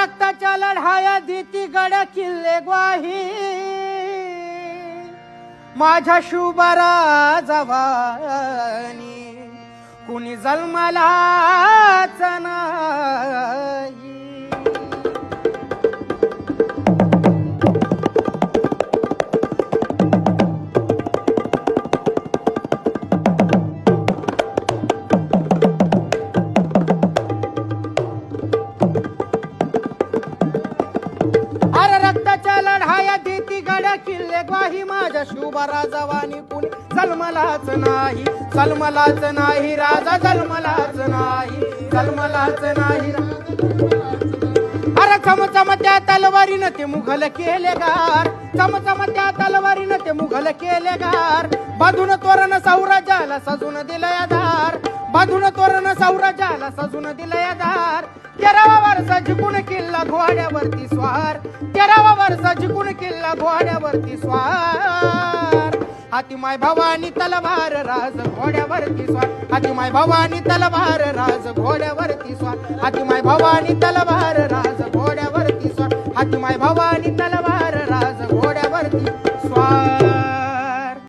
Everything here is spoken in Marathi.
रक्ताच्या लढाया देती गड किल्ले ग्वाही माझ्या शुभरा जवानी कुणी जन्मलाच नाही. अरे रक्ताच्या लढाया देती गड किल्ले ग्वाही माझ्या शुभरा जवानी कुणी जन्मलाच नाही. जन्मलाच नाही राजा जन्मलाच नाही. जन्मलाच नाही. अरे चमचम त्या तलवारीनं ते मुघल केले गार. चमचम त्या तलवारीनं ते मुघल केले गार. बांधून तोरण सौराज्याला सजून दिलंय दार. बांधून तोरण सौराज्याला सजून दिलंय दार. 13वा वर्ष जिंकून किल्ला घोड्यावरती स्वार. 13वा वर्ष जिंकून किल्ला घोड्यावरती स्वार. हाती माय भवानी तलवार राज घोड्यावरती स्वार. हाती माय भवानी तलवार राज घोड्यावरती स्वार. हाती माय भवानी तलवार राज घोड्यावरती स्वार. हाती माय भवानी